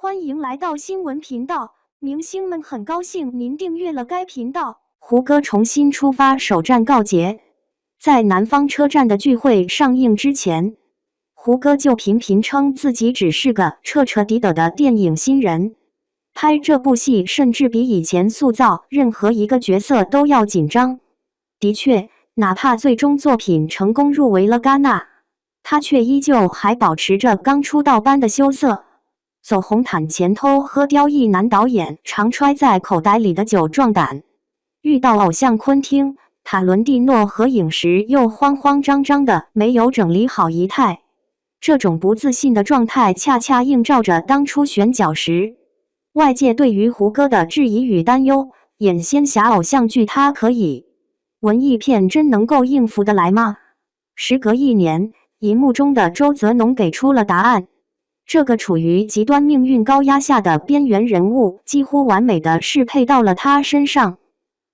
欢迎来到新闻频道，明星们很高兴您订阅了该频道。胡歌重新出发首战告捷，在南方车站的聚会上映之前，胡歌就频频称自己只是个彻彻底底的电影新人，拍这部戏甚至比以前塑造任何一个角色都要紧张。的确，哪怕最终作品成功入围了戛纳，他却依旧还保持着刚出道般的羞涩。走红毯前偷喝刁亦男导演常揣在口袋里的酒壮胆，遇到偶像昆汀、塔伦蒂诺合影时又慌慌张张的没有整理好仪态。这种不自信的状态恰恰映照着当初选角时外界对于胡歌的质疑与担忧。演仙侠偶像剧他可以，文艺片真能够应付得来吗？时隔1年，荧幕中的周泽农给出了答案。这个处于极端命运高压下的边缘人物，几乎完美的适配到了他身上。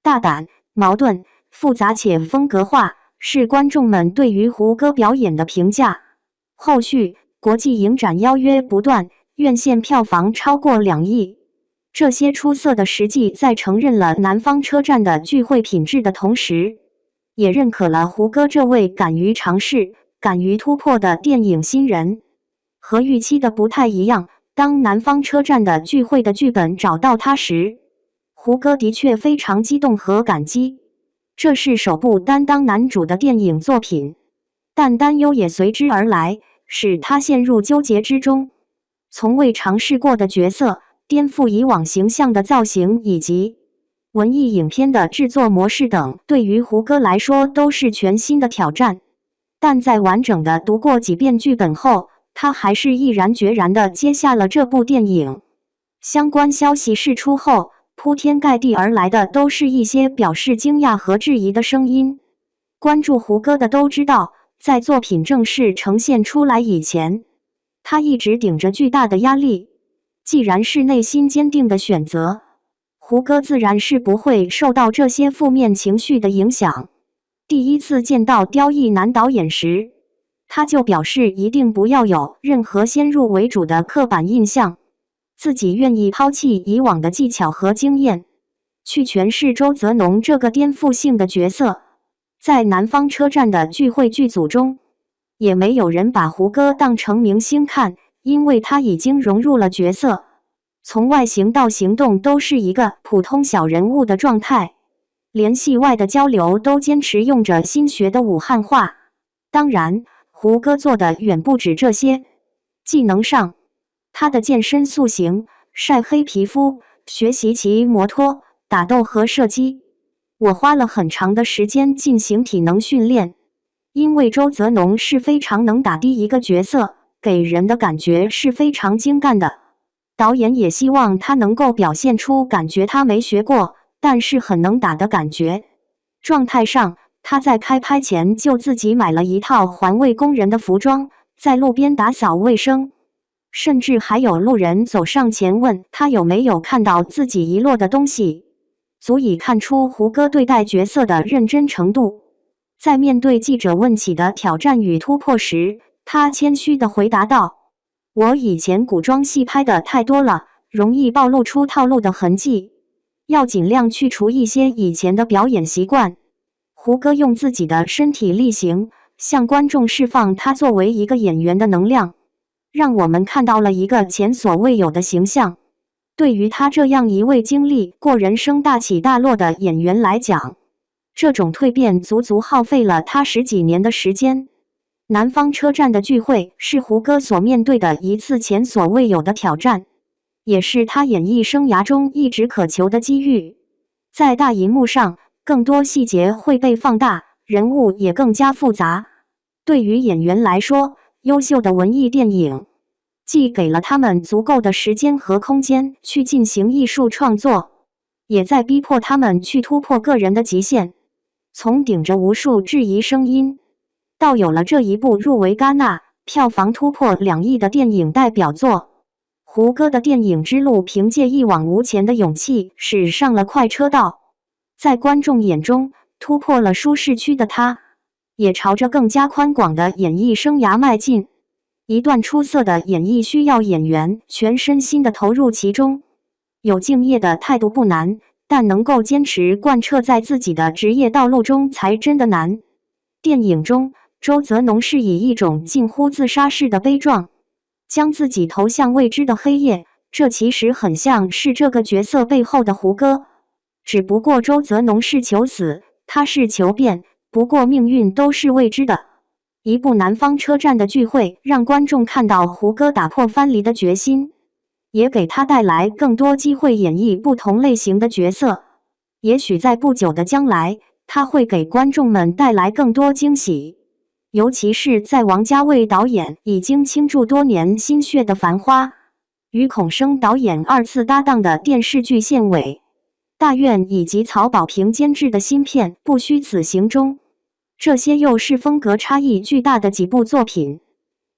大胆、矛盾、复杂且风格化，是观众们对于胡歌表演的评价。后续国际影展邀约不断，院线票房超过2亿。这些出色的实际在承认了南方车站的聚会品质的同时，也认可了胡歌这位敢于尝试、敢于突破的电影新人。和预期的不太一样，当南方车站的聚会的剧本找到他时，胡歌的确非常激动和感激。这是首部担当男主的电影作品，但担忧也随之而来，使他陷入纠结之中。从未尝试过的角色，颠覆以往形象的造型，以及文艺影片的制作模式等，对于胡歌来说都是全新的挑战。但在完整的读过几遍剧本后，他还是毅然决然地接下了这部电影。相关消息释出后，铺天盖地而来的都是一些表示惊讶和质疑的声音。关注胡歌的都知道，在作品正式呈现出来以前，他一直顶着巨大的压力。既然是内心坚定的选择，胡歌自然是不会受到这些负面情绪的影响。第一次见到刁亦男导演时，他就表示一定不要有任何先入为主的刻板印象，自己愿意抛弃以往的技巧和经验，去诠释周泽农这个颠覆性的角色。在南方车站的聚会剧组中，也没有人把胡歌当成明星看，因为他已经融入了角色，从外形到行动都是一个普通小人物的状态，连戏外的交流都坚持用着新学的武汉话。当然，胡歌做的远不止这些。技能上，他的健身塑形、晒黑皮肤、学习骑摩托、打斗和射击，我花了很长的时间进行体能训练。因为周泽农是非常能打的一个角色，给人的感觉是非常精干的。导演也希望他能够表现出感觉他没学过，但是很能打的感觉。状态上，他在开拍前就自己买了一套环卫工人的服装，在路边打扫卫生，甚至还有路人走上前问他有没有看到自己遗落的东西，足以看出胡歌对待角色的认真程度。在面对记者问起的挑战与突破时，他谦虚地回答道：“我以前古装戏拍的太多了，容易暴露出套路的痕迹，要尽量去除一些以前的表演习惯。”胡歌用自己的身体力行，向观众释放他作为一个演员的能量，让我们看到了一个前所未有的形象。对于他这样一位经历过人生大起大落的演员来讲，这种蜕变足足耗费了他10几年的时间。南方车站的聚会是胡歌所面对的一次前所未有的挑战，也是他演艺生涯中一直渴求的机遇。在大荧幕上，更多细节会被放大，人物也更加复杂。对于演员来说，优秀的文艺电影既给了他们足够的时间和空间去进行艺术创作，也在逼迫他们去突破个人的极限。从顶着无数质疑声音，到有了这一部入围戛纳、票房突破2亿的电影代表作，胡歌的电影之路凭借一往无前的勇气驶上了快车道。在观众眼中，突破了舒适区的他，也朝着更加宽广的演艺生涯迈进。一段出色的演绎需要演员全身心的投入其中，有敬业的态度不难，但能够坚持贯彻在自己的职业道路中才真的难。电影中，周泽农是以一种近乎自杀式的悲壮，将自己投向未知的黑夜，这其实很像是这个角色背后的胡歌。只不过周泽农是求死，他是求变，不过命运都是未知的。一部南方车站的聚会，让观众看到胡歌打破藩篱的决心，也给他带来更多机会演绎不同类型的角色。也许在不久的将来，他会给观众们带来更多惊喜。尤其是在王家卫导演已经倾注多年心血的《繁花》，与孔生导演二次搭档的电视剧《县委大院》，以及曹保平监制的新片《不虚此行》中，这些又是风格差异巨大的几部作品。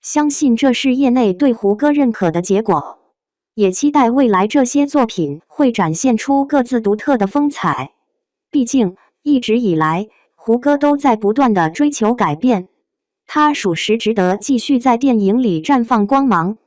相信这是业内对胡歌认可的结果，也期待未来这些作品会展现出各自独特的风采。毕竟，一直以来，胡歌都在不断的追求改变，他属实值得继续在电影里绽放光芒。